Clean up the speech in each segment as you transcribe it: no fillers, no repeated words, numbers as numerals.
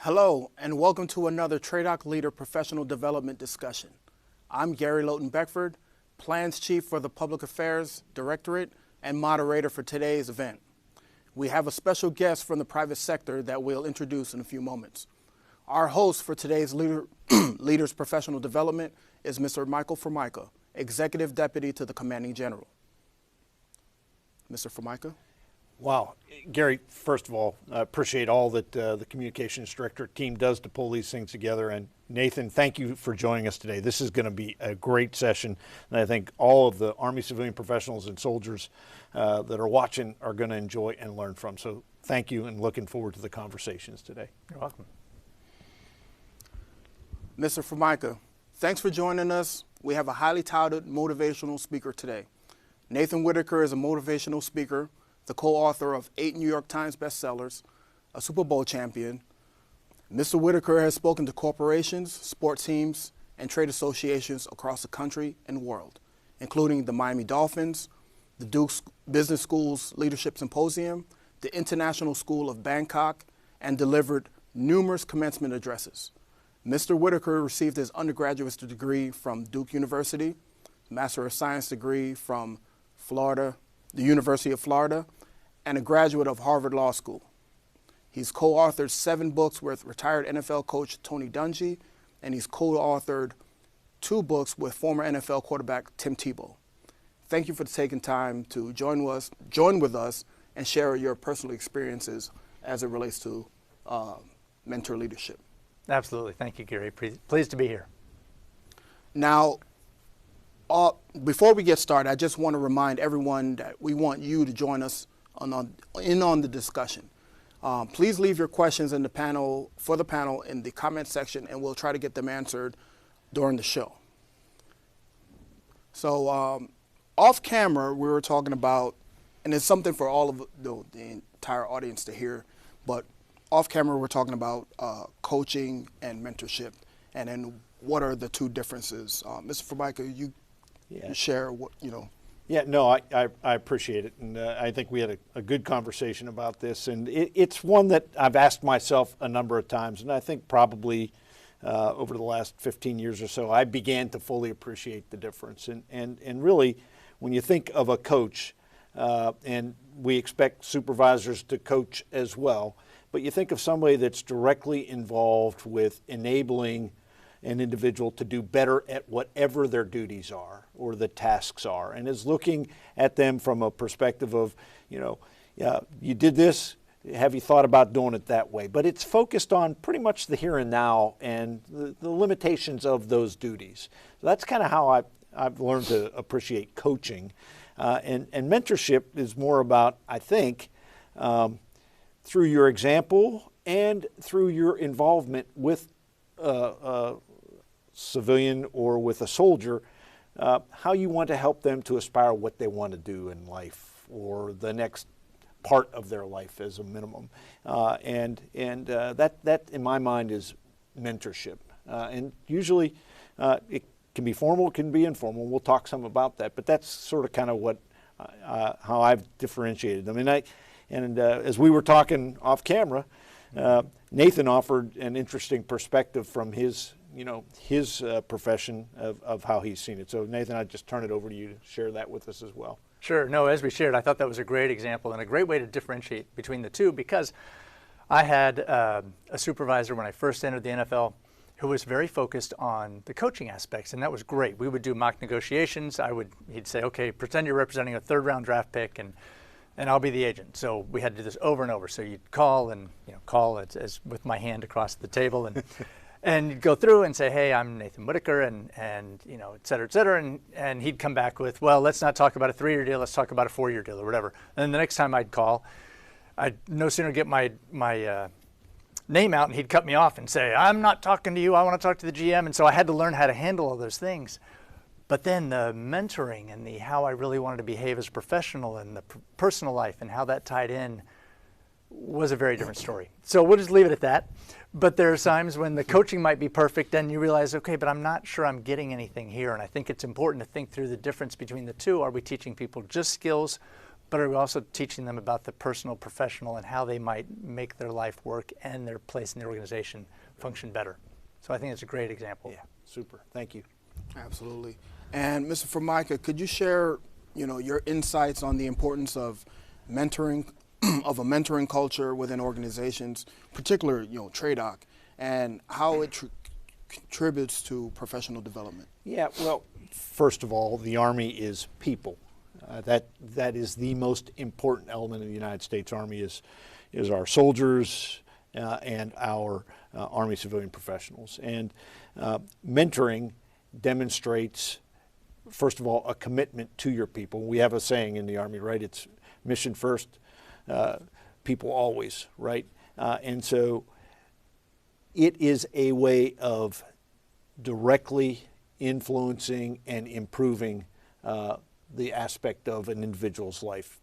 Hello, and welcome to another TRADOC Leader Professional Development Discussion. I'm Gary Lowton-Beckford, Plans Chief for the Public Affairs Directorate and moderator for today's event. We have a special guest from the private sector that we'll introduce in a few moments. Our host for today's Leaders Professional Development is Mr. Michael Formica, Executive Deputy to the Commanding General. Mr. Formica. Wow. Gary, first of all, I appreciate all that the Communications Directorate team does to pull these things together. And Nathan, thank you for joining us today. This is going to be a great session. And I think all of the Army civilian professionals and soldiers that are watching are going to enjoy and learn from. So thank you, and looking forward to the conversations today. You're welcome. Mr. Formica, thanks for joining us. We have a highly touted motivational speaker today. Nathan Whitaker is a motivational speaker, the co-author of 8 New York Times bestsellers, a Super Bowl champion. Mr. Whitaker has spoken to corporations, sports teams, and trade associations across the country and world, including the Miami Dolphins, the Duke Business School's Leadership Symposium, the International School of Bangkok, and delivered numerous commencement addresses. Mr. Whitaker received his undergraduate degree from Duke University, Master of Science degree from the University of Florida, and a graduate of Harvard Law School. He's co-authored 7 books with retired NFL coach Tony Dungy, and he's co-authored 2 books with former NFL quarterback Tim Tebow. Thank you for taking time to join with us and share your personal experiences as it relates to mentor leadership. Absolutely. Thank you, Gary. Pleased to be here. Now, before we get started, I just want to remind everyone that we want you to join us on the discussion. Please leave your questions in the panel in the comment section, and we'll try to get them answered during the show. So off camera, we were talking about, and it's something for all of the entire audience to hear, but off camera we're talking about coaching and mentorship, and then what are the 2 differences. Mr. Formica, you share what, Yeah, no, I appreciate it. And I think we had a good conversation about this. And it's one that I've asked myself a number of times. And I think probably over the last 15 years or so, I began to fully appreciate the difference. And really, when you think of a coach, and we expect supervisors to coach as well, but you think of somebody that's directly involved with enabling an individual to do better at whatever their duties are or the tasks are, and is looking at them from a perspective of, you did this, have you thought about doing it that way? But it's focused on pretty much the here and now and the limitations of those duties. So that's kind of how I've learned to appreciate coaching. And mentorship is more about, I think, through your example and through your involvement with civilian or with a soldier, how you want to help them to aspire what they want to do in life or the next part of their life as a minimum. And that in my mind is mentorship. And usually it can be formal, it can be informal. We'll talk some about that, but that's sort of kind of what how I've differentiated them. And as we were talking off camera, Nathan offered an interesting perspective from his profession of how he's seen it. So Nathan, I'd just turn it over to you to share that with us as well. Sure. No, as we shared, I thought that was a great example and a great way to differentiate between the 2, because I had a supervisor when I first entered the NFL who was very focused on the coaching aspects, and that was great. We would do mock negotiations. He'd say, okay, pretend you're representing a 3rd-round draft pick, and I'll be the agent. So we had to do this over and over. So you'd call and call as with my hand across the table, and and you'd go through and say, hey, I'm Nathan Whitaker, and et cetera, and he'd come back with, well, let's not talk about a 3-year deal, let's talk about a 4-year deal or whatever. And then the next time I'd call, I'd no sooner get my name out, and he'd cut me off and say, I'm not talking to you, I want to talk to the GM. And so I had to learn how to handle all those things. But then the mentoring and how I really wanted to behave as a professional and the personal life and how that tied in was a very different story. So we'll just leave it at that. But there are times when the coaching might be perfect and you realize, okay, but I'm not sure I'm getting anything here. And I think it's important to think through the difference between the 2. Are we teaching people just skills, but are we also teaching them about the personal, professional, and how they might make their life work and their place in the organization function better? So I think it's a great example. Yeah, super. Thank you. Absolutely. And Mr. Formica, could you share, your insights on the importance of mentoring, of a mentoring culture within organizations, particularly, TRADOC, and how it contributes to professional development? Yeah, well, first of all, the Army is people. That is the most important element of the United States Army is our soldiers and our Army civilian professionals. And mentoring demonstrates, first of all, a commitment to your people. We have a saying in the Army, right? It's mission first, people always, right? And so it is a way of directly influencing and improving the aspect of an individual's life.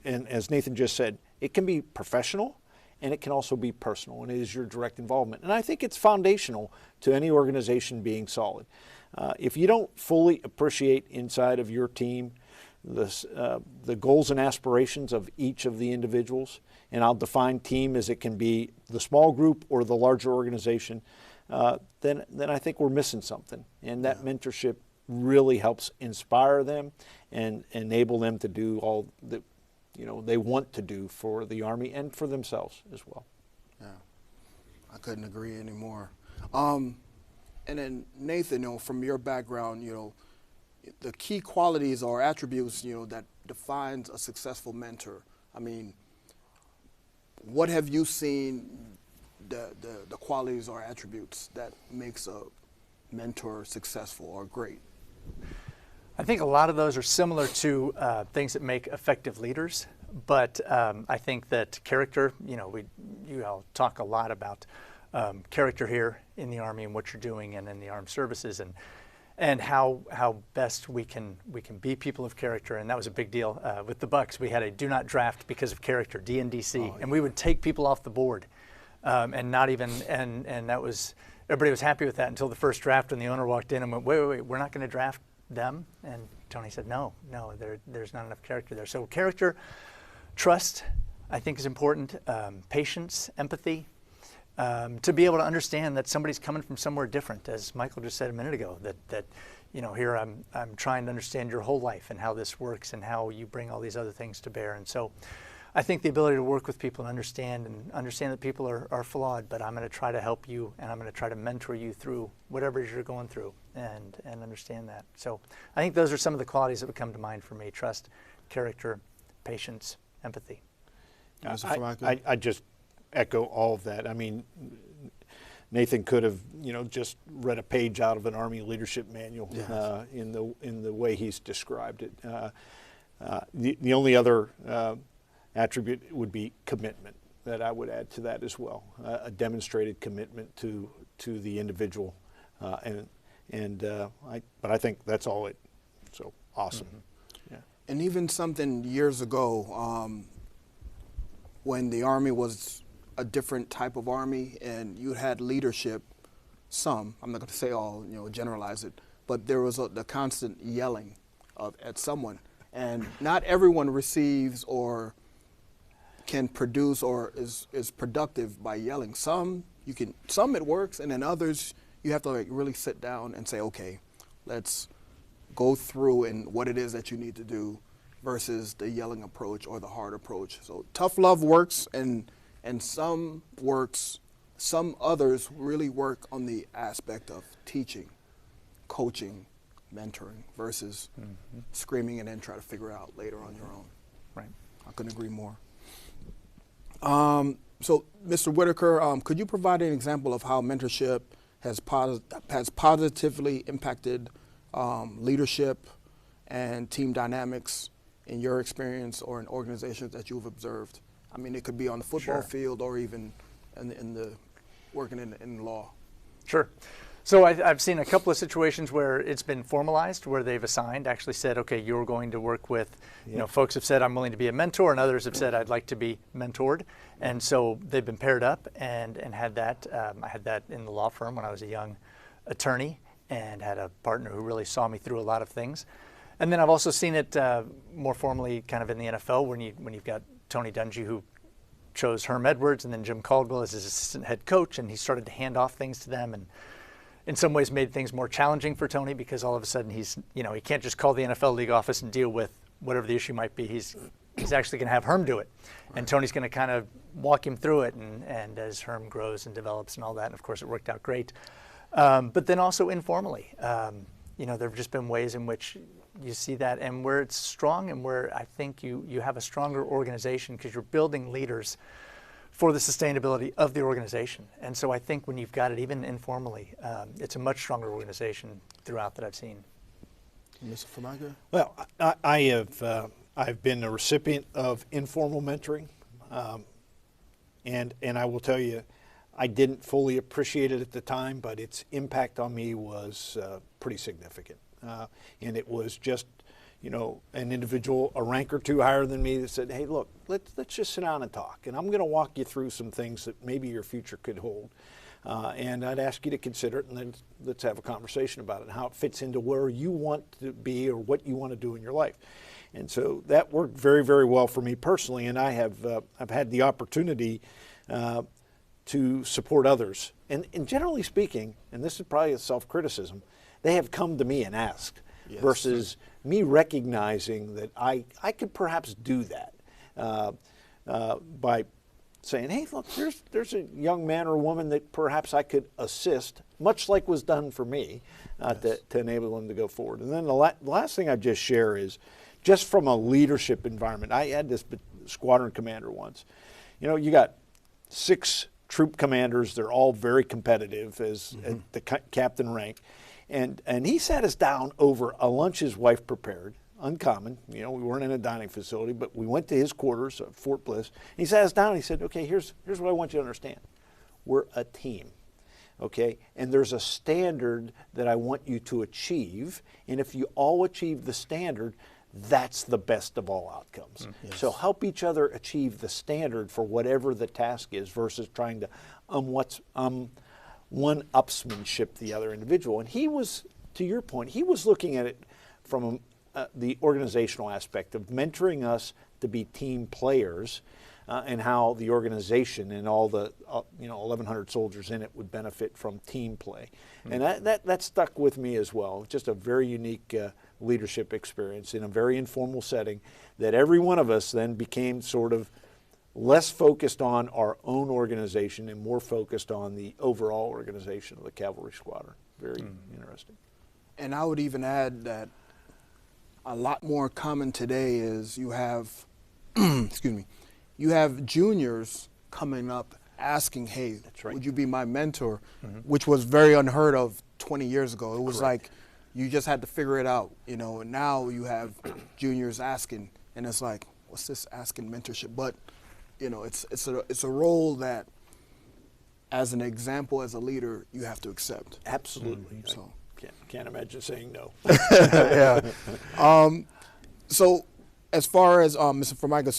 And as Nathan just said, it can be professional and it can also be personal, and it is your direct involvement. And I think it's foundational to any organization being solid. If you don't fully appreciate inside of your team the goals and aspirations of each of the individuals, and I'll define team as it can be the small group or the larger organization, then I think we're missing something. And that mentorship really helps inspire them and enable them to do all that they want to do for the Army and for themselves as well. Yeah, I couldn't agree anymore. And then Nathan, from your background, the key qualities or attributes, that defines a successful mentor. I mean, what have you seen the qualities or attributes that makes a mentor successful or great? I think a lot of those are similar to things that make effective leaders, but I think that character, you all talk a lot about character here in the Army and what you're doing and in the armed services, and how best we can be people of character. And that was a big deal with the Bucks. We had a do not draft because of character, DNDC, and we would take people off the board and not even, and that was, everybody was happy with that until the first draft when the owner walked in and went, wait, we're not going to draft them. And Tony said, no, there's not enough character there. So character, trust, I think is important, patience, empathy, to be able to understand that somebody's coming from somewhere different, as Michael just said a minute ago, that here I'm trying to understand your whole life and how this works and how you bring all these other things to bear. And so I think the ability to work with people and understand that people are flawed, but I'm going to try to help you and I'm going to try to mentor you through whatever it is you're going through and understand that. So I think those are some of the qualities that would come to mind for me: trust, character, patience, empathy. I just echo all of that. I mean, Nathan could have, just read a page out of an Army leadership manual. Yes. In the way he's described it. The only other attribute would be commitment that I would add to that as well. A demonstrated commitment to the individual, but I think that's all it. So awesome. Mm-hmm. Yeah. And even something years ago, when the Army was a different type of Army and you had leadership, I'm not going to say all, generalize it, but there was the constant yelling at someone. And not everyone receives or can produce or is productive by yelling. Some it works, and then others you have to really sit down and say, okay, let's go through and what it is that you need to do versus the yelling approach or the hard approach. So tough love works, and some works. Some others really work on the aspect of teaching, coaching, mentoring versus screaming and then try to figure it out later on your own. Right. I couldn't agree more. So, Mr. Whitaker, could you provide an example of how mentorship has positively impacted leadership and team dynamics in your experience or in organizations that you've observed? I mean, it could be on the football field or even in the working in law. Sure. So I've seen a couple of situations where it's been formalized, where they've actually said, okay, you're going to work with, folks have said, I'm willing to be a mentor, and others have said, I'd like to be mentored. And so they've been paired up and had that. I had that in the law firm when I was a young attorney and had a partner who really saw me through a lot of things. And then I've also seen it more formally kind of in the NFL when you've got Tony Dungy, who chose Herm Edwards, and then Jim Caldwell as his assistant head coach, and he started to hand off things to them, and in some ways made things more challenging for Tony, because all of a sudden he can't just call the NFL league office and deal with whatever the issue might be. He's actually going to have Herm do it, and Tony's going to kind of walk him through it, and as Herm grows and develops and all that, and of course it worked out great. But then also informally, there have just been ways in which you see that, and where it's strong, and where I think you have a stronger organization because you're building leaders for the sustainability of the organization. And so I think when you've got it even informally, it's a much stronger organization throughout that I've seen. Mr. Formica? Well, I've been a recipient of informal mentoring, and I will tell you, I didn't fully appreciate it at the time, but its impact on me was pretty significant. And it was just, an individual a rank or two higher than me that said, hey, look, let's just sit down and talk. And I'm going to walk you through some things that maybe your future could hold. And I'd ask you to consider it, and then let's have a conversation about it and how it fits into where you want to be or what you want to do in your life. And so that worked very, very well for me personally. And I've had the opportunity to support others. And generally speaking, and this is probably a self-criticism, they have come to me and asked, yes, versus me recognizing that I could perhaps do that by saying, hey, look, there's a young man or woman that perhaps I could assist, much like was done for me, yes, to enable them to go forward. And then the last thing I'd just share is, just from a leadership environment, I had this squadron commander once. You got 6 troop commanders. They're all very competitive as at the captain rank. And he sat us down over a lunch his wife prepared, uncommon. We weren't in a dining facility, but we went to his quarters at Fort Bliss. He sat us down and he said, okay, here's what I want you to understand. We're a team, okay? And there's a standard that I want you to achieve. And if you all achieve the standard, that's the best of all outcomes. Yes. So help each other achieve the standard for whatever the task is versus trying to one-upsmanship the other individual. And he was, to your point, he was looking at it from the organizational aspect of mentoring us to be team players and how the organization and all the 1,100 soldiers in it would benefit from team play. And that stuck with me as well. Just a very unique leadership experience in a very informal setting that every one of us then became sort of less focused on our own organization and more focused on the overall organization of the cavalry squadron. Very interesting. And I would even add that a lot more common today is you have, you have juniors coming up asking, hey, that's right, would you be my mentor? Which was very unheard of 20 years ago. It was correct, like you just had to figure it out, and now you have juniors asking, and it's like, what's this asking mentorship? But it's a role that, as an example, as a leader, you have to accept. Absolutely. So can't imagine saying no. Yeah. So, as far as Mr. Formica,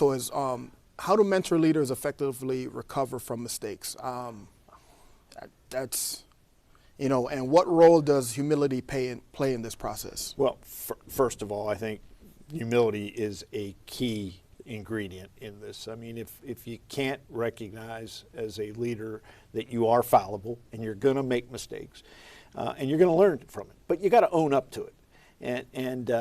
how do mentor leaders effectively recover from mistakes? That's, and what role does humility play in this process? Well, first of all, I think humility is a key ingredient in this. I mean, if you can't recognize as a leader that you are fallible and you're going to make mistakes and you're going to learn from it, but you got to own up to it. And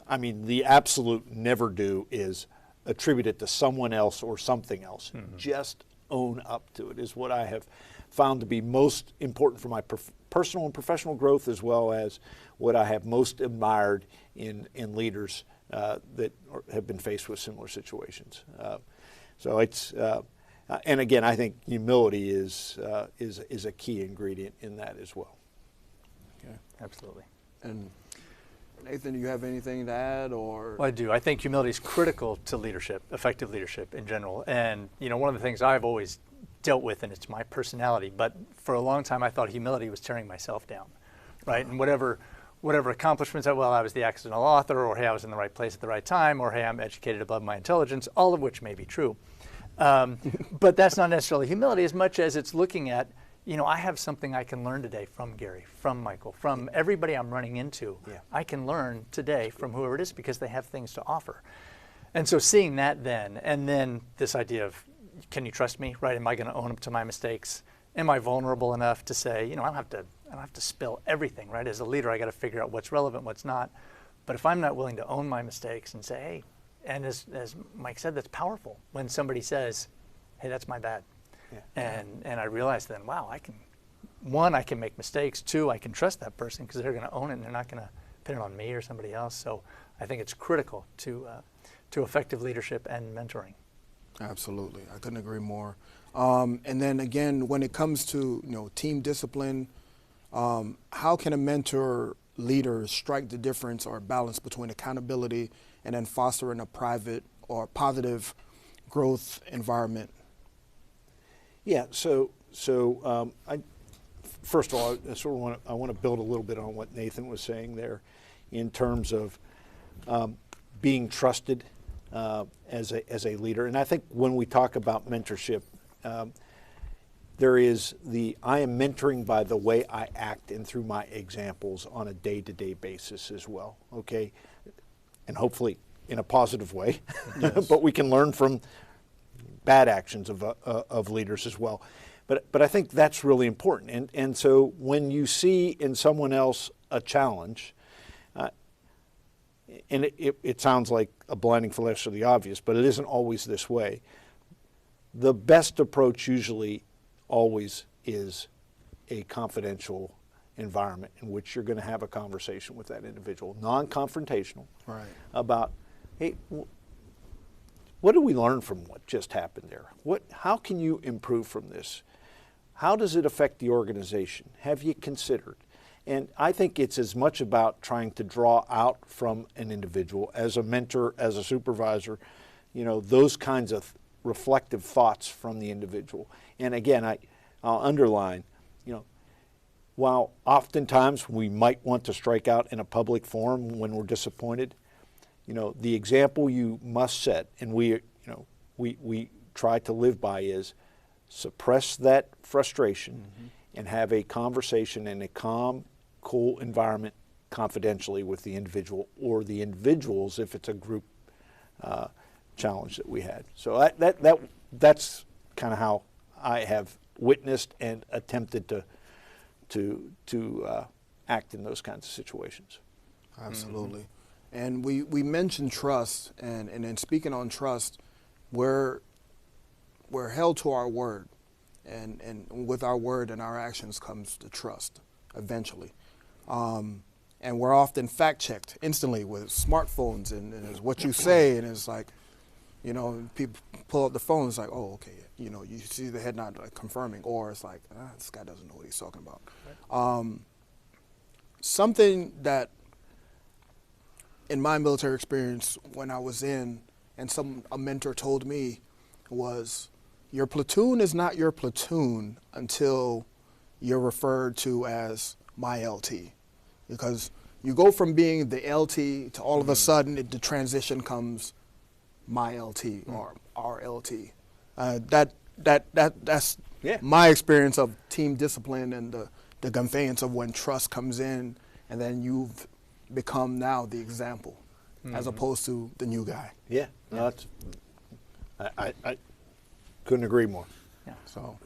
I mean, the absolute never do is attribute it to someone else or something else. Just own up to it is what I have found to be most important for my personal and professional growth, as well as what I have most admired in leaders that have been faced with similar situations. So it's, and again, I think humility is a key ingredient in that as well. Okay, Absolutely. And Nathan, do you have anything to add, or? Well, I do. I think humility is critical to leadership, effective leadership in general. And one of the things I've always dealt with, and it's my personality, but for a long time I thought humility was tearing myself down, right? And whatever accomplishments, I was the accidental author, or hey, I was in the right place at the right time, or hey, I'm educated above my intelligence, all of which may be true. But that's not necessarily humility as much as it's looking at, I have something I can learn today from Gary, from Michael, from everybody I'm running into. Yeah. I can learn today from whoever it is because they have things to offer. And so seeing that then, and then this idea of, can you trust me, right? Am I going to own up to my mistakes? Am I vulnerable enough to say, I don't have to spill everything, right? As a leader, I got to figure out what's relevant, what's not. But if I'm not willing to own my mistakes and say, hey, and as Mike said, that's powerful when somebody says, hey, that's my bad. Yeah. And I realize then, wow, I can make mistakes. Two, I can trust that person because they're going to own it and they're not going to pin it on me or somebody else. So I think it's critical to effective leadership and mentoring. Absolutely, I couldn't agree more. And then again, when it comes to team discipline, how can a mentor leader strike the difference or balance between accountability and then fostering a private or positive growth environment? Yeah. So I first of all, I want to build a little bit on what Nathan was saying there, in terms of being trusted as a leader. And I think when we talk about mentorship, there is I am mentoring by the way I act and through my examples on a day-to-day basis as well. Okay, and hopefully in a positive way, yes. But we can learn from bad actions of leaders as well. But I think that's really important. And so when you see in someone else a challenge, and it sounds like a blinding flash of the obvious, but it isn't always this way. The best approach usually always is a confidential environment in which you're going to have a conversation with that individual, non-confrontational, right, about, hey, what did we learn from what just happened there? How can you improve from this? How does it affect the organization? Have you considered? And I think it's as much about trying to draw out from an individual, as a mentor, as a supervisor, those kinds of reflective thoughts from the individual. And again, I'll underline, while oftentimes we might want to strike out in a public forum when we're disappointed, the example you must set, and we try to live by, is suppress that frustration, mm-hmm. and have a conversation in a calm, cool environment confidentially with the individual or the individuals if it's a group challenge that we had. So that's kind of how I have witnessed and attempted to act in those kinds of situations. Absolutely. Mm-hmm. And we mentioned trust, and in speaking on trust, we're held to our word, and with our word and our actions comes the trust eventually. And we're often fact-checked instantly with smartphones, and it's what you say, and it's like, people pull up the phone, it's like, oh, okay, you see the head nod confirming, or it's like, this guy doesn't know what he's talking about. Right. Something that in my military experience when I was in, and a mentor told me, was your platoon is not your platoon until you're referred to as my LT. Because you go from being the LT to all of a sudden the transition comes my LT or our LT. That's my experience of team discipline and the conveyance of when trust comes in, and then you've become now the example, mm-hmm. as opposed to the new guy. Yeah, no, I couldn't agree more. Yeah. So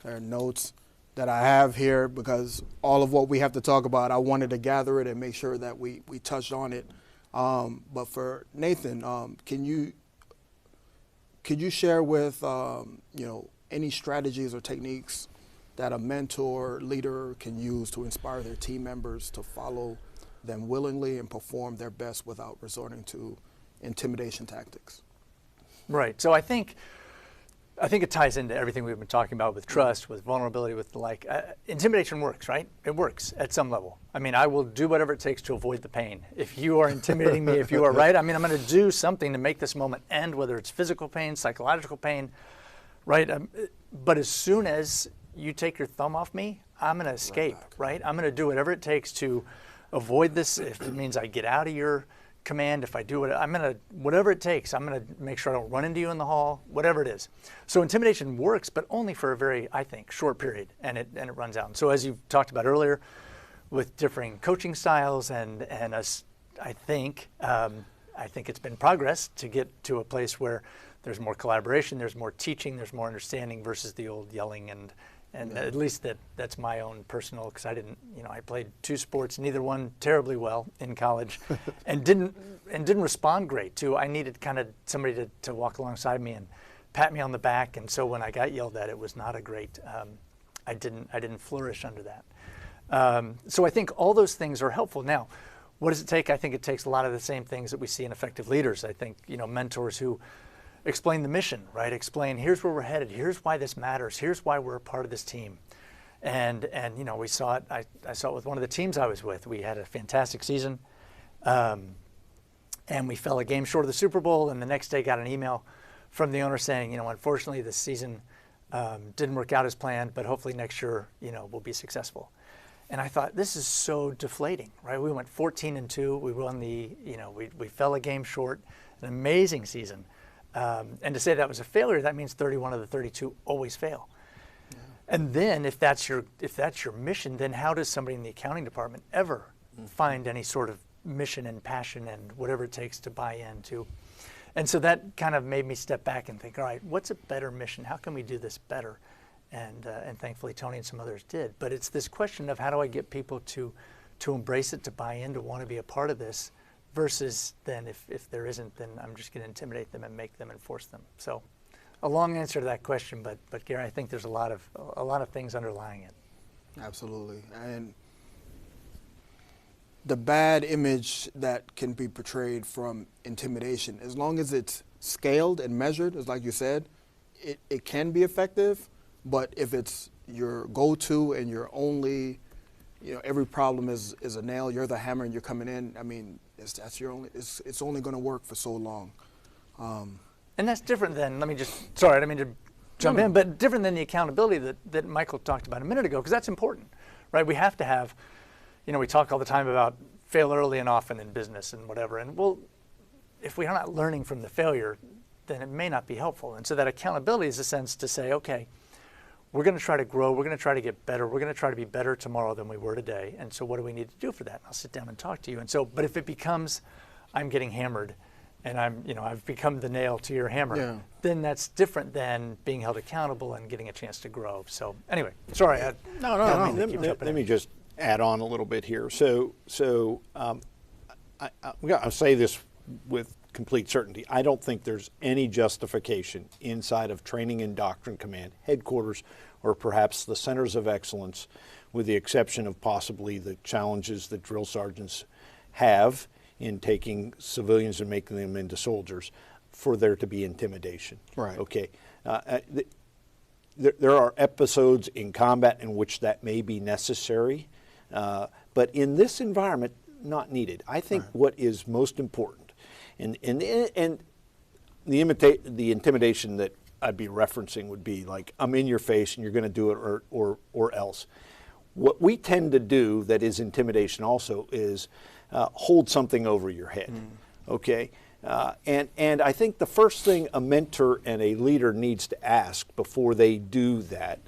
there are notes that I have here, because all of what we have to talk about, I wanted to gather it and make sure that we touched on it. But for Nathan, could you share with any strategies or techniques that a mentor leader can use to inspire their team members to follow them willingly and perform their best without resorting to intimidation tactics? Right. So I think it ties into everything we've been talking about with trust, with vulnerability, with the like. Intimidation works, right? It works at some level. I mean, I will do whatever it takes to avoid the pain. If you are intimidating me, if you are right, I'm going to do something to make this moment end, whether it's physical pain, psychological pain, right? But as soon as you take your thumb off me, I'm going to escape, right? I'm going to do whatever it takes to avoid this. If it means I get out of your command, if I do it, whatever it takes, I'm gonna make sure I don't run into you in the hall, whatever it is. So intimidation works, but only for a very, I think, short period, and it runs out. And so as you talked about earlier, with differing coaching styles and us, I think it's been progress to get to a place where there's more collaboration, there's more teaching, there's more understanding versus the old yelling and at least that's my own personal, because I played 2 sports, neither one terribly well in college, and didn't respond great to. I needed kind of somebody to walk alongside me and pat me on the back, and so when I got yelled at, it was not a great. I didn't flourish under that. So I think all those things are helpful. Now, what does it take? I think it takes a lot of the same things that we see in effective leaders. I think mentors who explain the mission, right? Explain, here's where we're headed. Here's why this matters. Here's why we're a part of this team. And we saw it. I saw it with one of the teams I was with. We had a fantastic season, and we fell a game short of the Super Bowl. And the next day, got an email from the owner saying, unfortunately, this season didn't work out as planned, but hopefully next year, we'll be successful. And I thought, this is so deflating, right? We went 14-2. We won we fell a game short. An amazing season. And to say that was a failure, that means 31 of the 32 always fail. Yeah. And then if that's your mission, then how does somebody in the accounting department ever find any sort of mission and passion and whatever it takes to buy into? And so that kind of made me step back and think, all right, what's a better mission? How can we do this better? And thankfully Tony and some others did. But it's this question of how do I get people to embrace it, to buy in, to want to be a part of this, versus then if there isn't, then I'm just going to intimidate them and make them and force them. So a long answer to that question, but Gary, I think there's a lot of things underlying it. Absolutely. And the bad image that can be portrayed from intimidation, as long as it's scaled and measured, as like you said, it can be effective. But if it's your go-to and you're only, every problem is a nail, you're the hammer and you're coming in, I mean, it's only going to work for so long. And that's different than, sorry, I didn't mean to jump in, but different than the accountability that Michael talked about a minute ago, because that's important, right? We have to have, we talk all the time about fail early and often in business and whatever, and well, if we're not learning from the failure, then it may not be helpful. And so that accountability is a sense to say, okay, we're going to try to grow, we're going to try to get better, we're going to try to be better tomorrow than we were today, and so what do we need to do for that? And I'll sit down and talk to you. And so, but if it becomes, I'm getting hammered, and I've become the nail to your hammer, then that's different than being held accountable and getting a chance to grow. So anyway, sorry. No. Let me just add on a little bit here. I'll say this with complete certainty. I don't think there's any justification inside of training and doctrine command, headquarters, or perhaps the centers of excellence, with the exception of possibly the challenges that drill sergeants have in taking civilians and making them into soldiers, for there to be intimidation. Right. Okay. There are episodes in combat in which that may be necessary, but in this environment, not needed. I think what is most important, and the intimidation that I'd be referencing would be like, I'm in your face and you're going to do it or else. What we tend to do that is intimidation also is hold something over your head, okay? And I think the first thing a mentor and a leader needs to ask before they do that,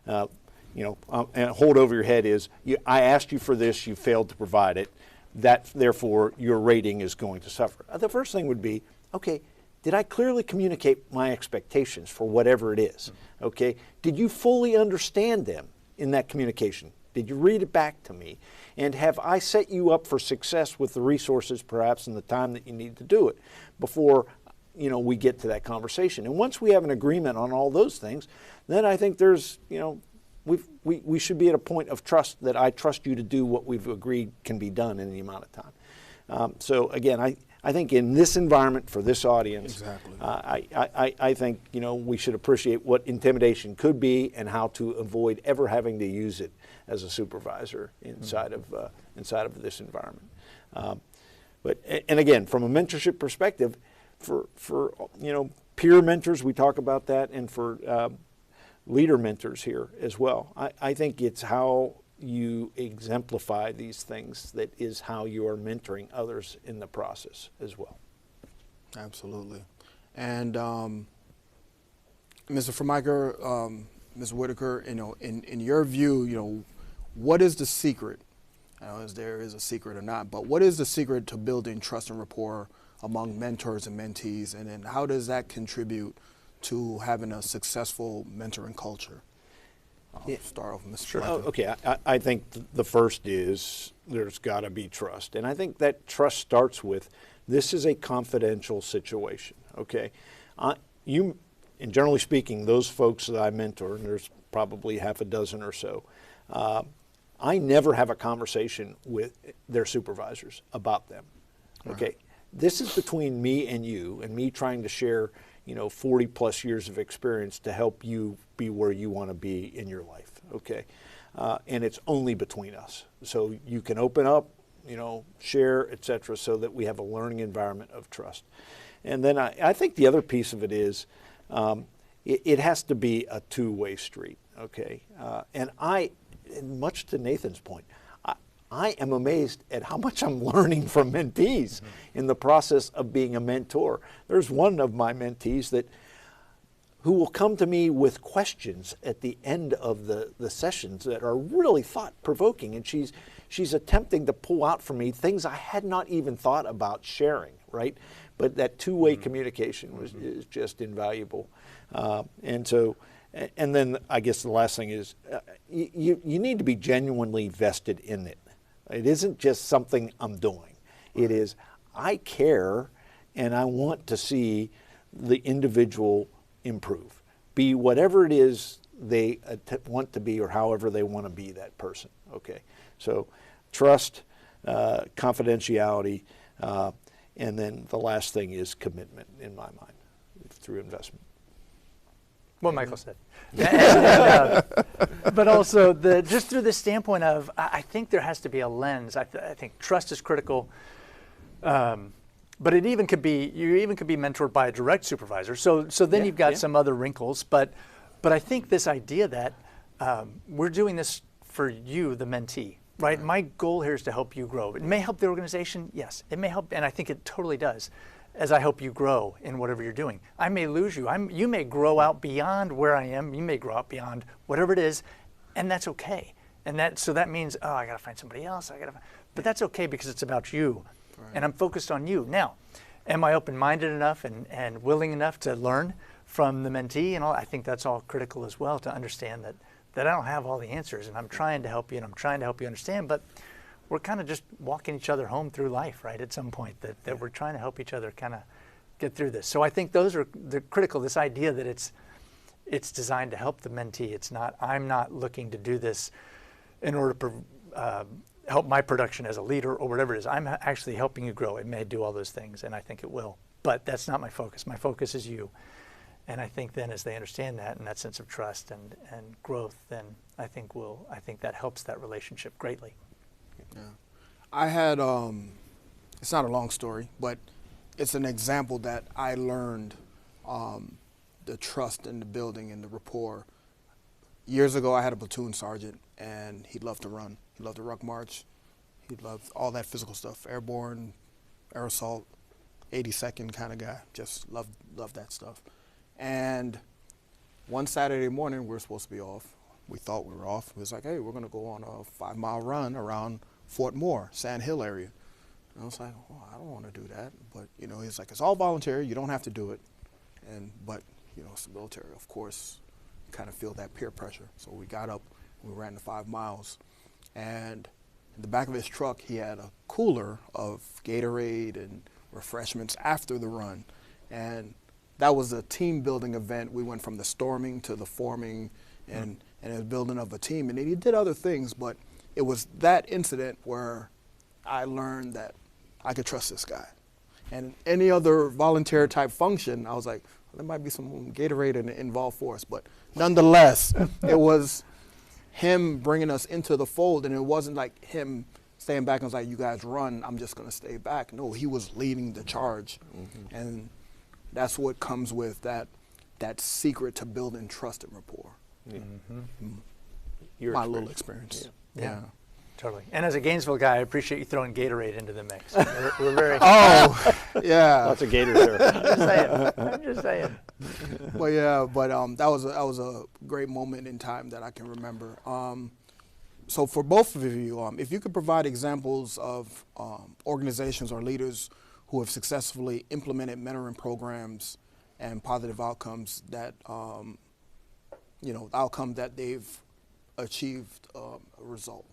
and hold over your head is, I asked you for this, you failed to provide it. That, therefore, your rating is going to suffer. The first thing would be, okay, did I clearly communicate my expectations for whatever it is? Okay, did you fully understand them in that communication? Did you read it back to me? And have I set you up for success with the resources, perhaps, and the time that you need to do it before, we get to that conversation? And once we have an agreement on all those things, then I think there's, we should be at a point of trust that I trust you to do what we've agreed can be done in the amount of time. So again, I think in this environment for this audience, exactly. I think we should appreciate what intimidation could be and how to avoid ever having to use it as a supervisor inside of this environment. And again, from a mentorship perspective, for peer mentors, we talk about that, and for leader mentors here as well. I think it's how you exemplify these things, that is how you are mentoring others in the process as well. Absolutely. And Mr. Formica, Ms. Whitaker, in your view, what is the secret? I don't know if there is a secret or not, but what is the secret to building trust and rapport among mentors and mentees, and then how does that contribute to having a successful mentoring culture? I'll start off with Mr. Sure. Formica. Okay, I think the first is there's got to be trust, and I think that trust starts with this is a confidential situation. Okay, and generally speaking, those folks that I mentor, and there's probably half a dozen or so, I never have a conversation with their supervisors about them. Okay, Right. This is between me and you, and me trying to share, 40 plus years of experience to help you be where you want to be in your life. Okay, and it's only between us. So you can open up, share, etc., so that we have a learning environment of trust. And then I think the other piece of it is it has to be a two-way street. Okay, and much to Nathan's point, I am amazed at how much I'm learning from mentees in the process of being a mentor. There's one of my mentees who will come to me with questions at the end of the sessions that are really thought-provoking, and she's attempting to pull out from me things I had not even thought about sharing, right? But that two-way communication is just invaluable. And then I guess the last thing is you need to be genuinely vested in it. It isn't just something I'm doing. It is I care and I want to see the individual improve, be whatever it is they want to be or however they want to be that person. Okay, so trust, confidentiality, and then the last thing is commitment in my mind through investment. What Michael said. But also, just through the standpoint of, I think there has to be a lens. I think trust is critical, but it even could be, you even could be mentored by a direct supervisor. So then you've got some other wrinkles. But I think this idea that we're doing this for you, the mentee, right? My goal here is to help you grow. It may help the organization, yes. It may help, and I think it totally does, as I help you grow in whatever you're doing. I may lose you. You may grow out beyond where I am. You may grow out beyond whatever it is, and that's okay. And so that means, I got to find somebody else. But that's okay because it's about you, and I'm focused on you. Now, am I open-minded enough and willing enough to learn from the mentee? And all? I think that's all critical as well, to understand that I don't have all the answers, and I'm trying to help you, and I'm trying to help you understand. But we're kind of just walking each other home through life, right, at some point, that we're trying to help each other kind of get through this. So I think those are the critical, this idea that it's designed to help the mentee. It's not, I'm not looking to do this in order to help my production as a leader or whatever it is. I'm actually helping you grow. It may do all those things, and I think it will. But that's not my focus. My focus is you. And I think then as they understand that and that sense of trust and growth, then I think that helps that relationship greatly. Yeah. I had, it's not a long story, but it's an example that I learned the trust in the building and the rapport. Years ago, I had a platoon sergeant, and he loved to run. He loved the ruck march. He loved all that physical stuff, airborne, air assault, 82nd kind of guy. Just loved that stuff. And one Saturday morning, we were supposed to be off. We thought we were off. It was like, hey, we're going to go on a 5-mile run around Fort Moore, Sand Hill area. And I was like, well, I don't want to do that. But, he's like, it's all voluntary. You don't have to do it. But it's the military, of course, kind of feel that peer pressure. So we got up, we ran the 5 miles. And in the back of his truck, he had a cooler of Gatorade and refreshments after the run. And that was a team building event. We went from the storming to the forming and the building of a team. And he did other things, but it was that incident where I learned that I could trust this guy. And any other volunteer type function, I was like, well, there might be some Gatorade involved for us. But nonetheless, it was him bringing us into the fold, and it wasn't like him staying back and was like, you guys run, I'm just going to stay back. No, he was leading the charge. And that's what comes with that secret to building trust and rapport. Your My little experience. Yeah. Totally. And as a Gainesville guy, I appreciate you throwing Gatorade into the mix. We're very. Oh, yeah. Lots of gators there. I'm just saying. But that was a great moment in time that I can remember. So for both of you, if you could provide examples of organizations or leaders who have successfully implemented mentoring programs and positive outcomes that, outcome that they've achieved a result.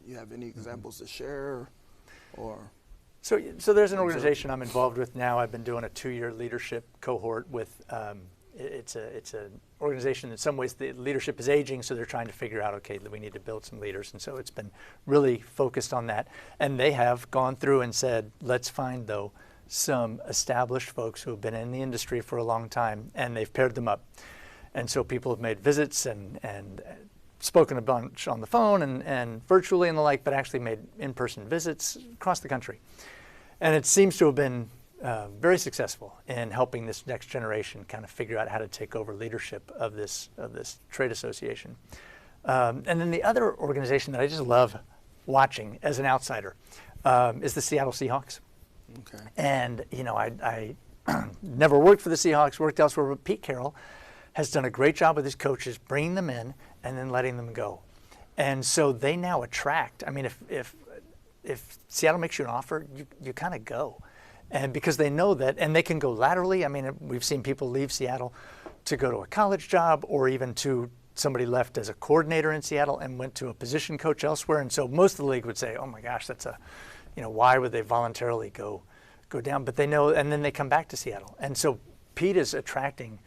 You have any examples to share, or? So there's an organization I'm involved with now. I've been doing a 2-year leadership cohort with. It's an organization. In some ways, the leadership is aging, so they're trying to figure out, okay, that we need to build some leaders, and so it's been really focused on that. And they have gone through and said, let's find though some established folks who have been in the industry for a long time, and they've paired them up. And so people have made visits and spoken a bunch on the phone and virtually and the like, but actually made in-person visits across the country. And it seems to have been very successful in helping this next generation kind of figure out how to take over leadership of this trade association. And then the other organization that I just love watching as an outsider is the Seattle Seahawks. Okay. And I never worked for the Seahawks, worked elsewhere, but Pete Carroll has done a great job with his coaches, bringing them in and then letting them go. And so they now attract. I mean, if Seattle makes you an offer, you kind of go. And because they know that, and they can go laterally. I mean, we've seen people leave Seattle to go to a college job, or even to somebody left as a coordinator in Seattle and went to a position coach elsewhere. And so most of the league would say, oh my gosh, that's why would they voluntarily go down? But they know, and then they come back to Seattle. And so Pete is attracting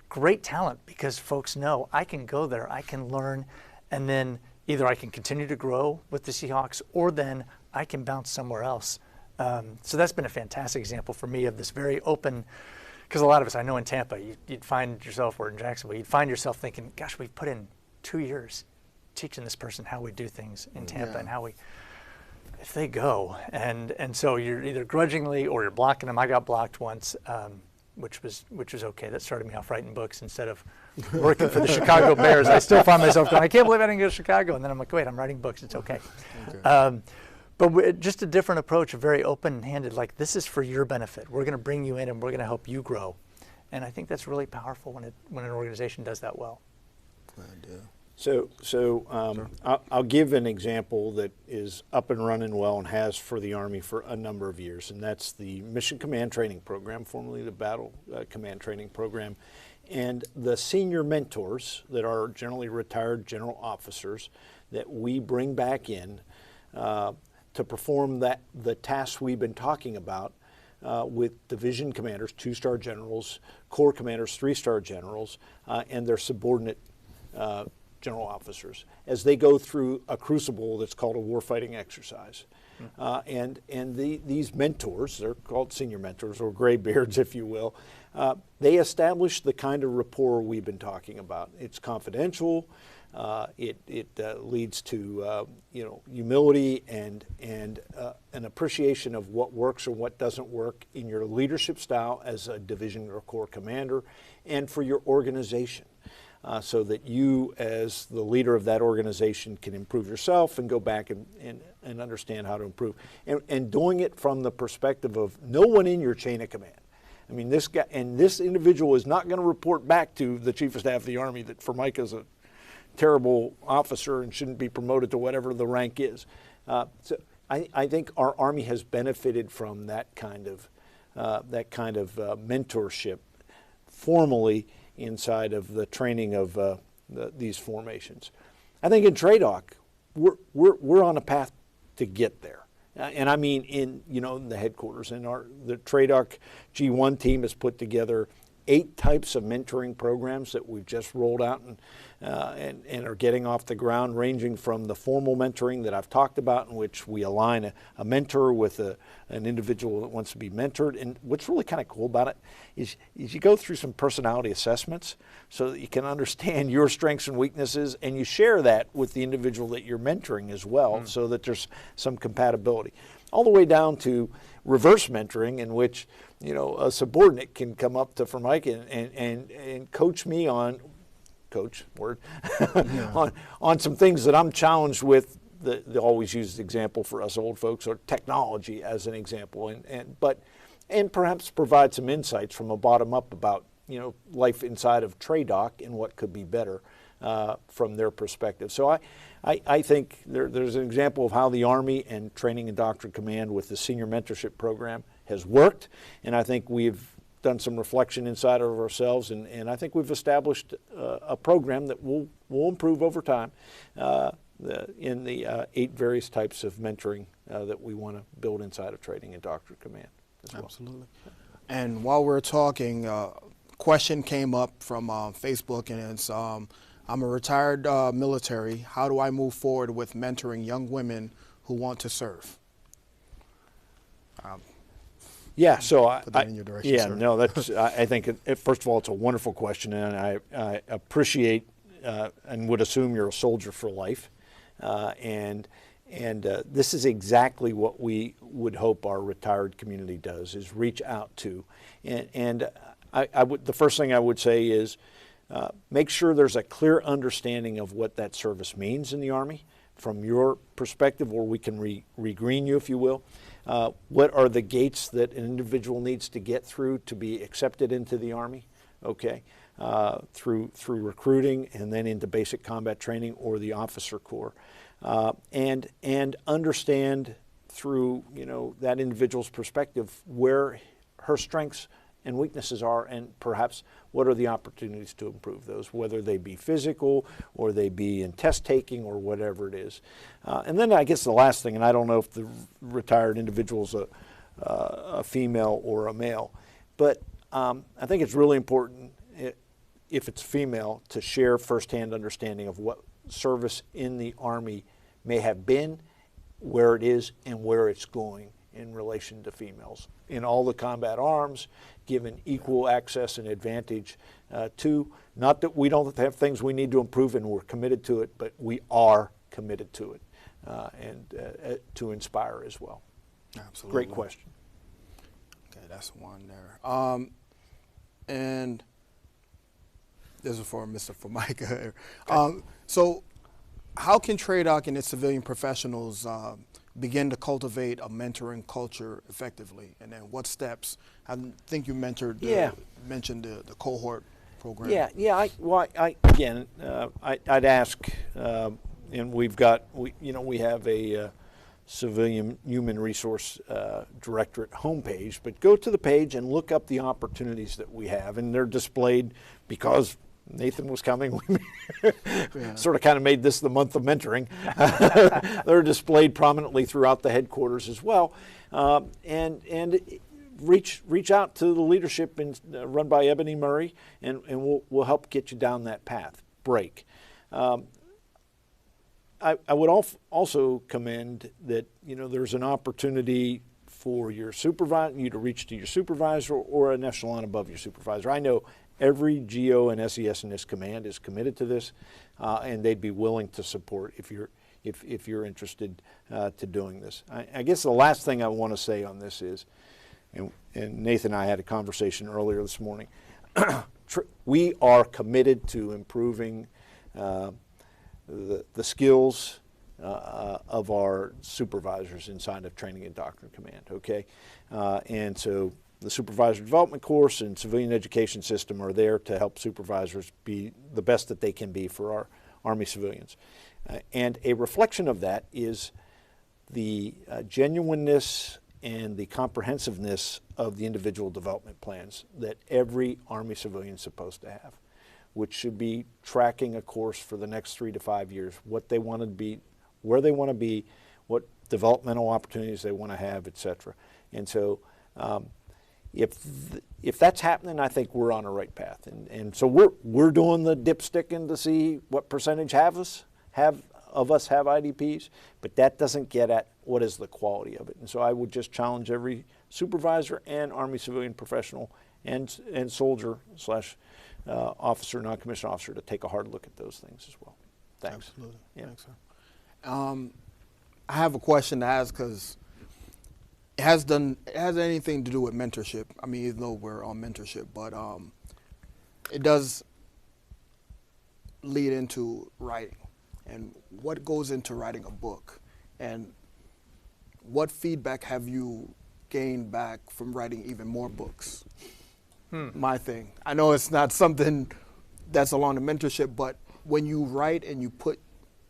great talent because folks know I can go there, I can learn, and then either I can continue to grow with the Seahawks, or then I can bounce somewhere else. So that's been a fantastic example for me of this very open, because a lot of us, I know in Tampa, you'd find yourself, or in Jacksonville, you'd find yourself thinking, gosh, we've put in 2 years teaching this person how we do things in Tampa and how if they go. And so you're either grudgingly or you're blocking them. I got blocked once, which was okay. That started me off writing books instead of working for the Chicago Bears. I still find myself going, I can't believe I didn't go to Chicago. And then I'm like, wait, I'm writing books. It's okay. But just a different approach, a very open-handed, like, this is for your benefit. We're going to bring you in and we're going to help you grow. And I think that's really powerful when an organization does that well. Good idea. So I'll give an example that is up and running well and has for the Army for a number of years, and that's the Mission Command Training Program, formerly the Battle Command Training Program. And the senior mentors that are generally retired general officers that we bring back in to perform the tasks we've been talking about with division commanders, 2-star generals, corps commanders, 3-star generals, and their subordinate general officers as they go through a crucible that's called a warfighting exercise. These mentors, they're called senior mentors or graybeards, if you will, they establish the kind of rapport we've been talking about. It's confidential. It leads to humility and an appreciation of what works or what doesn't work in your leadership style as a division or corps commander, and for your organization. So that you, as the leader of that organization, can improve yourself and go back and understand how to improve. And doing it from the perspective of no one in your chain of command. I mean, this guy and this individual is not going to report back to the Chief of Staff of the Army that Formica's a terrible officer and shouldn't be promoted to whatever the rank is. So I think our Army has benefited from that kind of mentorship formally inside of the training of these formations. I think in TRADOC, we're on a path to get there. And I mean in the headquarters. And the TRADOC G1 team has put together 8 types of mentoring programs that we've just rolled out and are getting off the ground, ranging from the formal mentoring that I've talked about, in which we align a mentor with an individual that wants to be mentored. And what's really kind of cool about it is you go through some personality assessments so that you can understand your strengths and weaknesses, and you share that with the individual that you're mentoring as well, so that there's some compatibility. All the way down to reverse mentoring, in which a subordinate can come up to Formica and coach me on coach word, on some things that I'm challenged with. They always use the example for us old folks, or technology as an example, and perhaps provide some insights from a bottom up about life inside of TRADOC and what could be better from their perspective. So I think there's an example of how the Army and Training and Doctrine Command with the Senior Mentorship Program has worked, and I think we've done some reflection inside of ourselves, and I think we've established a program that will improve over time in the 8 various types of mentoring that we want to build inside of Training and Doctrine Command as well. Absolutely. And while we're talking, question came up from Facebook, and it's, I'm a retired military. How do I move forward with mentoring young women who want to serve? Yeah, so Put that in your direction, sir. no, that's. I think first of all, it's a wonderful question, and I appreciate and would assume you're a soldier for life, and this is exactly what we would hope our retired community does: is reach out to, and I would. The first thing I would say is make sure there's a clear understanding of what that service means in the Army from your perspective, or we can re-green you, if you will. What are the gates that an individual needs to get through to be accepted into the Army? Okay, through recruiting and then into basic combat training or the officer corps, and understand through that individual's perspective where her strengths and weaknesses are, and perhaps what are the opportunities to improve those, whether they be physical or they be in test taking or whatever it is. And then I guess the last thing, and I don't know if the retired individual is a female or a male, but I think it's really important, if it's female, to share firsthand understanding of what service in the Army may have been, where it is, and where it's going in relation to females in all the combat arms, given equal access and advantage to, not that we don't have things we need to improve and we're committed to it, but we are committed to it and to inspire as well. Absolutely. Great question. Okay, that's one there. And this is for Mr. Formica. So how can TRADOC and its civilian professionals begin to cultivate a mentoring culture effectively? And then what steps? I think you mentioned the cohort program. I'd ask, and we have a civilian human resource directorate homepage, but go to the page and look up the opportunities that we have, and they're displayed because Nathan was coming. Sort of kind of made this the month of mentoring. They're displayed prominently throughout the headquarters as well, and reach out to the leadership run by Ebony Murray, and we'll help get you down that path. Break. I would also commend that there's an opportunity for your supervisor, you to reach to your supervisor or an echelon above your supervisor. I know every GO and SES in this command is committed to this, and they'd be willing to support if you're interested to doing this. I guess the last thing I want to say on this is, and Nathan and I had a conversation earlier this morning, we are committed to improving the skills of our supervisors inside of Training and Doctrine Command, okay? And so the supervisor development course and civilian education system are there to help supervisors be the best that they can be for our Army civilians. And a reflection of that is the genuineness and the comprehensiveness of the individual development plans that every Army civilian is supposed to have, which should be tracking a course for the next 3 to 5 years, what they want to be, where they want to be, what developmental opportunities they want to have, etc. And so if that's happening, I think we're on a right path. And so we're doing the dipsticking to see what percentage of us have IDPs, but that doesn't get at what is the quality of it. And so I would just challenge every supervisor and Army civilian professional and soldier / officer, non-commissioned officer to take a hard look at those things as well. Thanks. Absolutely. Yeah. Thanks, sir. I have a question to ask because it has anything to do with mentorship. I mean, even though we're on mentorship, but it does. lead into writing, and what goes into writing a book, and what feedback have you gained back from writing even more books? My thing. I know it's not something that's along the mentorship, but when you write and you put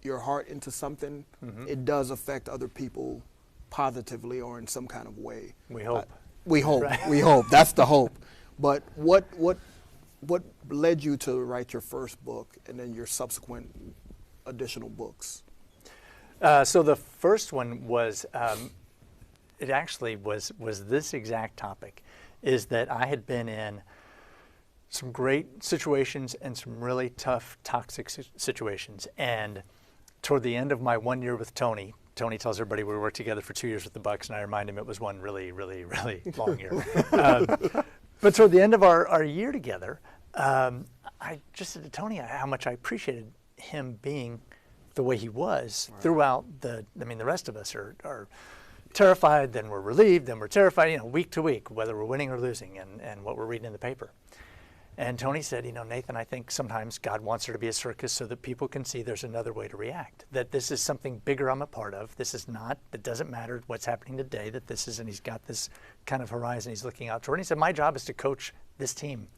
your heart into something, it does affect other people positively or in some kind of way. We hope. We hope. Right. We hope. That's the hope. But what led you to write your first book and then your subsequent additional books? So the first one was, it actually was this exact topic, is that I had been in some great situations and some really tough, toxic situations. And toward the end of my 1 year with Tony tells everybody we worked together for 2 years with the Bucks, and I remind him it was one really, really, really long year. But toward the end of our year together, I just said to Tony how much I appreciated him being the way he was throughout the rest of us are terrified, then we're relieved, then we're terrified, week to week, whether we're winning or losing, and what we're reading in the paper. And Tony said, Nathan, I think sometimes God wants there to be a circus so that people can see there's another way to react, that this is something bigger I'm a part of. It doesn't matter what's happening today, that this is, and he's got this kind of horizon he's looking out toward. And he said, my job is to coach this team.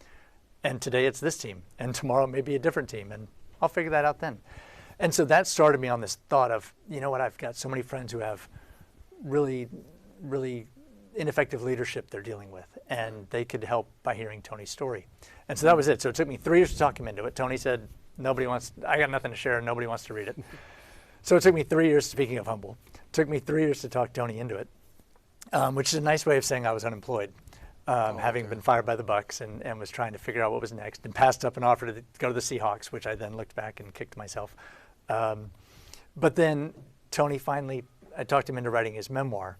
And today it's this team, and tomorrow may be a different team, and I'll figure that out then. And so that started me on this thought of, I've got so many friends who have really, really ineffective leadership they're dealing with, and they could help by hearing Tony's story. And so that was it. So it took me 3 years to talk him into it. Tony said, I got nothing to share, and nobody wants to read it. So it took me 3 years, speaking of humble, took me 3 years to talk Tony into it, which is a nice way of saying I was unemployed, having been fired by the Bucks and was trying to figure out what was next, and passed up an offer to go to the Seahawks, which I then looked back and kicked myself. But then Tony finally, I talked him into writing his memoir.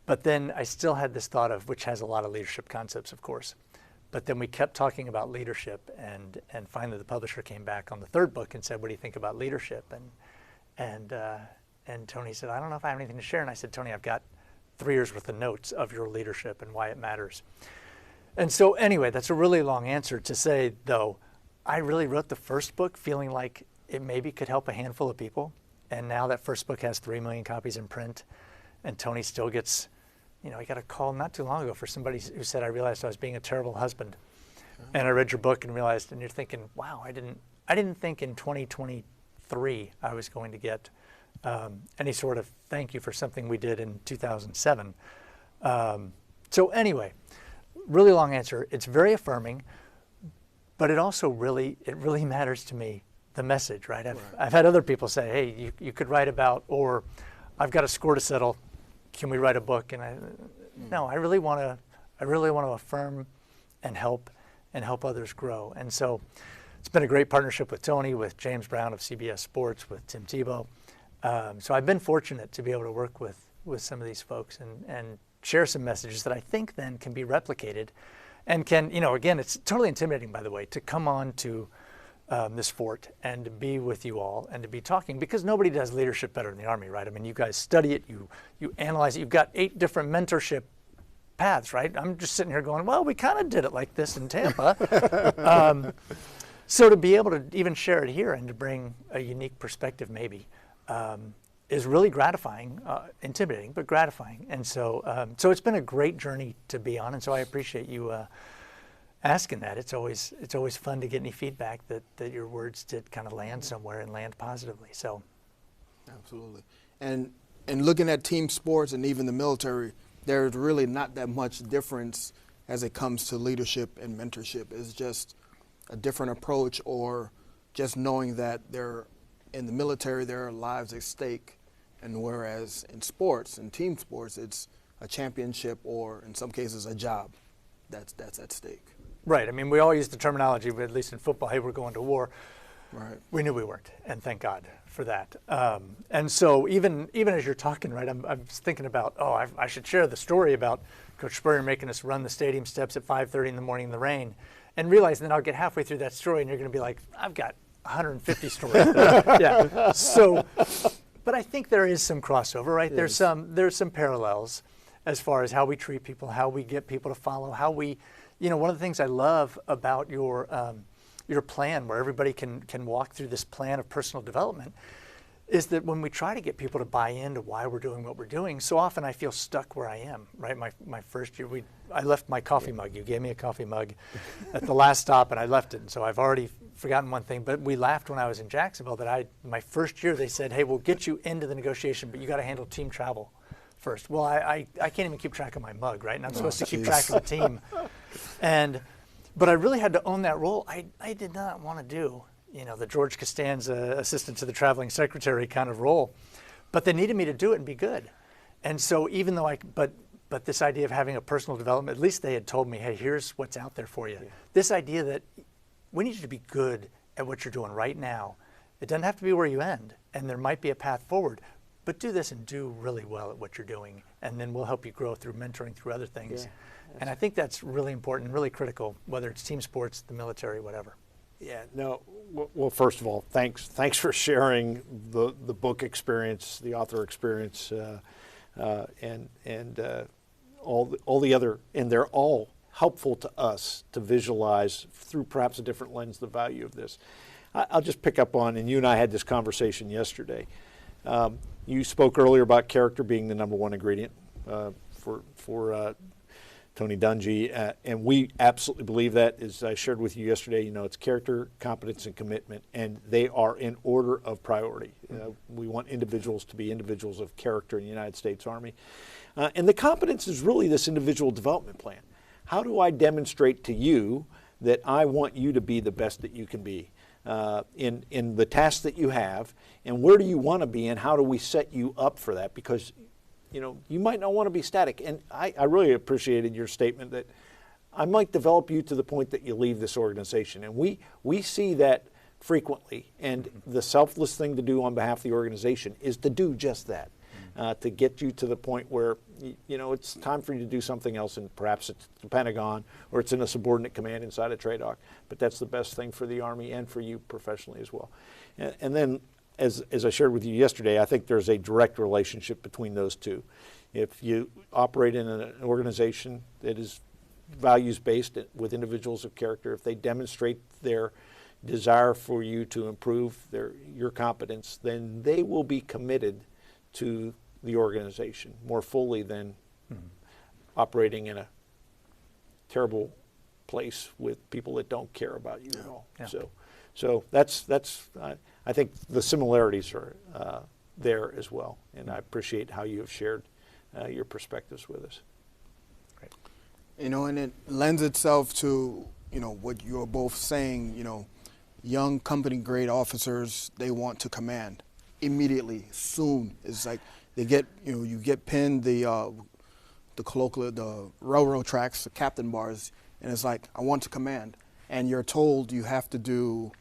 But then I still had this thought of, which has a lot of leadership concepts, of course. But then we kept talking about leadership, and finally the publisher came back on the third book and said, what do you think about leadership? And Tony said, I don't know if I have anything to share. And I said, Tony, I've got 3 years worth of notes of your leadership and why it matters. And so anyway, that's a really long answer to say, though, I really wrote the first book feeling like it maybe could help a handful of people. And now that first book has 3 million copies in print, and Tony still gets, I got a call not too long ago for somebody who said, I realized I was being a terrible husband. And I read your book and realized, and you're thinking, wow, I didn't think in 2023 I was going to get any sort of thank you for something we did in 2007. So anyway, really long answer. It's very affirming, but it also really matters to me, the message, right? I've had other people say, hey, you could write about, or I've got a score to settle, can we write a book? And I really want to affirm and help others grow. And so it's been a great partnership with Tony, with James Brown of CBS Sports, with Tim Tebow. So I've been fortunate to be able to work with some of these folks and share some messages that I think then can be replicated and can, again, it's totally intimidating, by the way, to come on to this fort and to be with you all and to be talking, because nobody does leadership better in the Army, right? I mean, you guys study it, you analyze it, you've got 8 different mentorship paths, right? I'm just sitting here going, well, we kind of did it like this in Tampa. So to be able to even share it here and to bring a unique perspective maybe is really gratifying, intimidating, but gratifying. And so so it's been a great journey to be on, and so I appreciate you asking that. It's always fun to get any feedback that your words did kind of land somewhere and land positively. So, absolutely. And looking at team sports and even the military, there's really not that much difference as it comes to leadership and mentorship. It's just a different approach, or just knowing that in the military there are lives at stake, and whereas in sports and team sports it's a championship, or in some cases a job that's at stake. Right. I mean, we all use the terminology, but at least in football, hey, we're going to war. Right. We knew we weren't, and thank God for that. And so even as you're talking, right, I'm thinking about, I should share the story about Coach Spurrier making us run the stadium steps at 5:30 in the morning in the rain, and realizing that I'll get halfway through that story and you're going to be like, I've got 150 stories. Yeah. So, but I think there is some crossover, right? There's some parallels as far as how we treat people, how we get people to follow, how we, one of the things I love about your your plan where everybody can walk through this plan of personal development, is that when we try to get people to buy into why we're doing what we're doing, so often I feel stuck where I am, right? My first year, I left my coffee mug. You gave me a coffee mug at the last stop, and I left it. And so I've already forgotten one thing, but we laughed when I was in Jacksonville that my first year, they said, hey, we'll get you into the negotiation, but you got to handle team travel first. Well, I can't even keep track of my mug, right? And I'm supposed to keep track of the team. But I really had to own that role. I did not want to do the George Costanza assistant to the traveling secretary kind of role, but they needed me to do it and be good. And so even though but this idea of having a personal development, at least they had told me, hey, here's what's out there for you. Yeah. This idea that we need you to be good at what you're doing right now. It doesn't have to be where you end, and there might be a path forward, but do this and do really well at what you're doing, and then we'll help you grow through mentoring, through other things. Yeah, and I think that's really important, really critical, whether it's team sports, the military, whatever. Yeah, no, well, first of all, thanks for sharing the book experience, the author experience, and all the other, and they're all helpful to us to visualize through perhaps a different lens the value of this. I'll just pick up on, and you and I had this conversation yesterday. You spoke earlier about character being the number one ingredient for Tony Dungy, and we absolutely believe that. As I shared with you yesterday, it's character, competence, and commitment, and they are in order of priority. We want individuals to be individuals of character in the United States Army. And the competence is really this individual development plan. How do I demonstrate to you that I want you to be the best that you can be in the tasks that you have, and where do you want to be, and how do we set you up for that? Because you might not want to be static. And I really appreciated your statement that I might develop you to the point that you leave this organization. And we see that frequently. And the selfless thing to do on behalf of the organization is to do just that, to get you to the point where, it's time for you to do something else, and perhaps it's the Pentagon or it's in a subordinate command inside of TRADOC. But that's the best thing for the Army and for you professionally as well. And then, as I shared with you yesterday, I think there's a direct relationship between those two. If you operate in an organization that is values-based with individuals of character, if they demonstrate their desire for you to improve your competence, then they will be committed to the organization more fully than operating in a terrible place with people that don't care about you at all. Yeah. So that's I think the similarities are there as well, and I appreciate how you have shared your perspectives with us. Great. And it lends itself to what you're both saying. Young company grade officers, they want to command immediately, soon. It's like they get you get pinned the railroad tracks, the captain bars, and it's like, I want to command, and you're told you have to do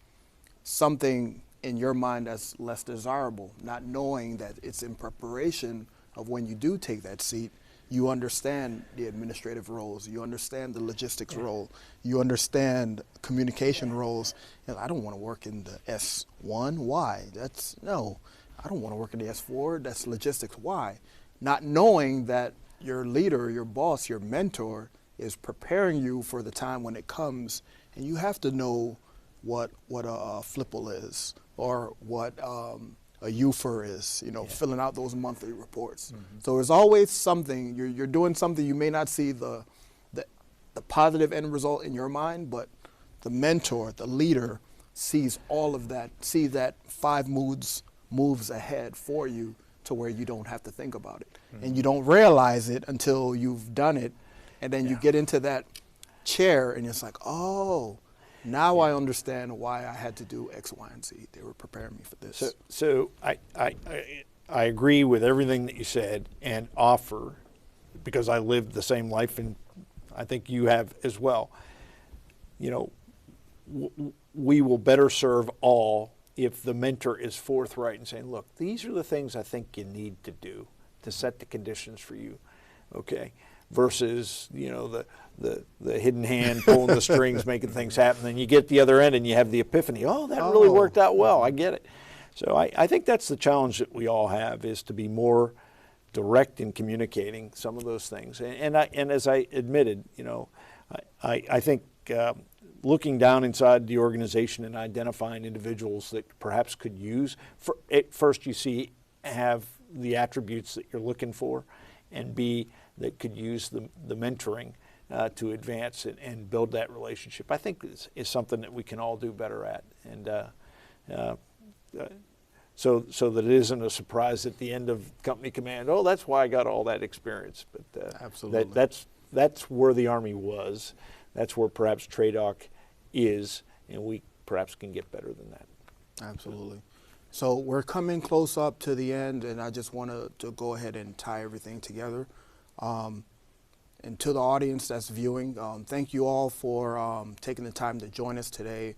something in your mind that's less desirable, not knowing that it's in preparation of when you do take that seat. You understand the administrative roles, you understand the logistics role, you understand communication roles. And I don't want to work in the S1. Why? I don't want to work in the S4. That's logistics. Why? Not knowing that your leader, your boss, your mentor is preparing you for the time when it comes, and you have to know what a flipple is, or what a UFER is, filling out those monthly reports. So there's always something, you're doing something, you may not see the positive end result in your mind, but the mentor, the leader, sees all of that, sees that 5 moves ahead for you to where you don't have to think about it. And you don't realize it until you've done it, and then you get into that chair and it's like, oh, now I understand why I had to do X, Y, and Z. They were preparing me for this. So I agree with everything that you said, and offer, because I lived the same life, and I think you have as well. We will better serve all if the mentor is forthright and saying, look, these are the things I think you need to do to set the conditions for you, okay? Versus, the hidden hand pulling the strings, making things happen. Then you get the other end and you have the epiphany. Oh, that really worked out well. I get it. So I think that's the challenge that we all have, is to be more direct in communicating some of those things. And as I admitted, I think looking down inside the organization and identifying individuals that perhaps could use. At first, you see have the attributes that you're looking for, and B, that could use the mentoring to advance and build that relationship. I think is something that we can all do better at, and so that it isn't a surprise at the end of company command. Oh, that's why I got all that experience. But Absolutely. That's where the Army was. That's where perhaps TRADOC is, and we perhaps can get better than that. Absolutely. So we're coming close up to the end, and I just want to go ahead and tie everything together. And to the audience that's viewing, thank you all for taking the time to join us today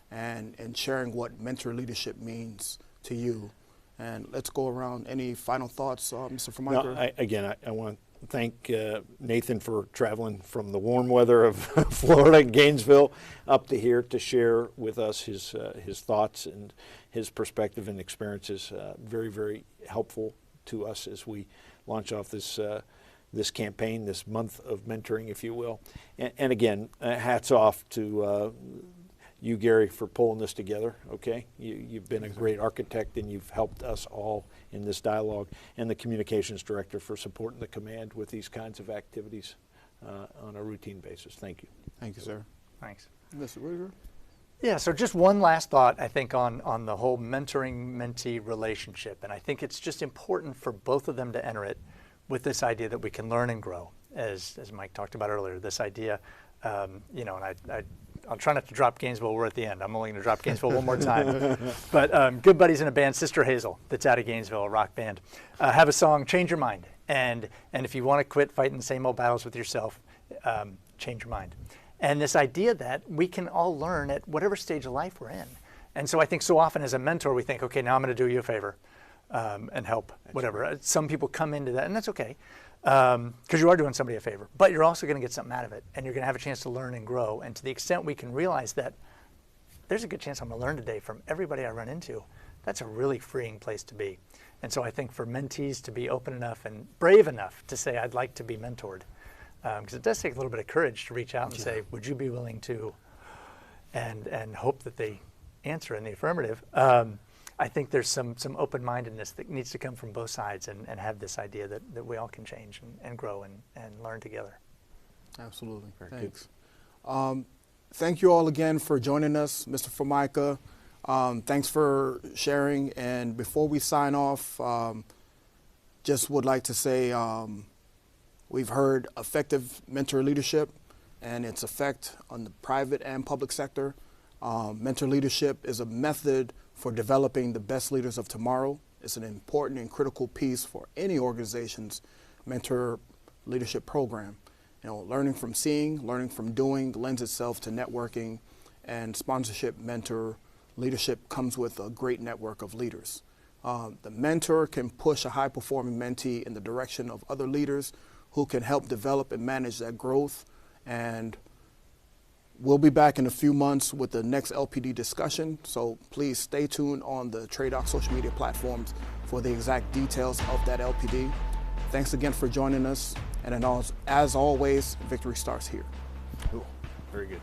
and sharing what mentor leadership means to you. And let's go around. Any final thoughts, Mr. Formica? No, I want to thank Nathan for traveling from the warm weather of Florida, Gainesville, up to here to share with us his thoughts and his perspective and experiences. Very, very helpful to us as we launch off this campaign, this month of mentoring, if you will. And again, hats off to you, Gary, for pulling this together, okay? You've been a great architect, and you've helped us all in this dialogue, and the communications director for supporting the command with these kinds of activities on a routine basis. Thank you. Thank you, sir. Thanks. Mr. Whitaker? Yeah, so just one last thought, I think, on the whole mentoring-mentee relationship. And I think it's just important for both of them to enter it with this idea that we can learn and grow, as Mike talked about earlier, this idea, and I'll try not to drop Gainesville. We're at the end. I'm only going to drop Gainesville one more time. But good buddies in a band, Sister Hazel, that's out of Gainesville, a rock band, have a song, Change Your Mind. And if you want to quit fighting the same old battles with yourself, change your mind. And this idea that we can all learn at whatever stage of life we're in. And so I think so often as a mentor, we think, okay, now I'm going to do you a favor and help, whatever. Some people come into that, and that's okay, because you are doing somebody a favor. But you're also going to get something out of it, and you're going to have a chance to learn and grow. And to the extent we can realize that there's a good chance I'm going to learn today from everybody I run into, that's a really freeing place to be. And so I think for mentees to be open enough and brave enough to say, I'd like to be mentored, because it does take a little bit of courage to reach out and say, would you be willing to, and hope that they answer in the affirmative. I think there's some open-mindedness that needs to come from both sides, and have this idea that we all can change and grow and learn together. Absolutely. Thanks. Thank you all again for joining us, Mr. Formica. Thanks for sharing. And before we sign off, just would like to say we've heard effective mentor leadership and its effect on the private and public sector. Mentor leadership is a method for developing the best leaders of tomorrow. It's an important and critical piece for any organization's mentor leadership program. Learning from seeing, learning from doing lends itself to networking, and sponsorship mentor leadership comes with a great network of leaders. The mentor can push a high-performing mentee in the direction of other leaders who can help develop and manage that growth. And we'll be back in a few months with the next LPD discussion, so please stay tuned on the TRADOC social media platforms for the exact details of that LPD. Thanks again for joining us, and as always, victory starts here. Cool. Very good.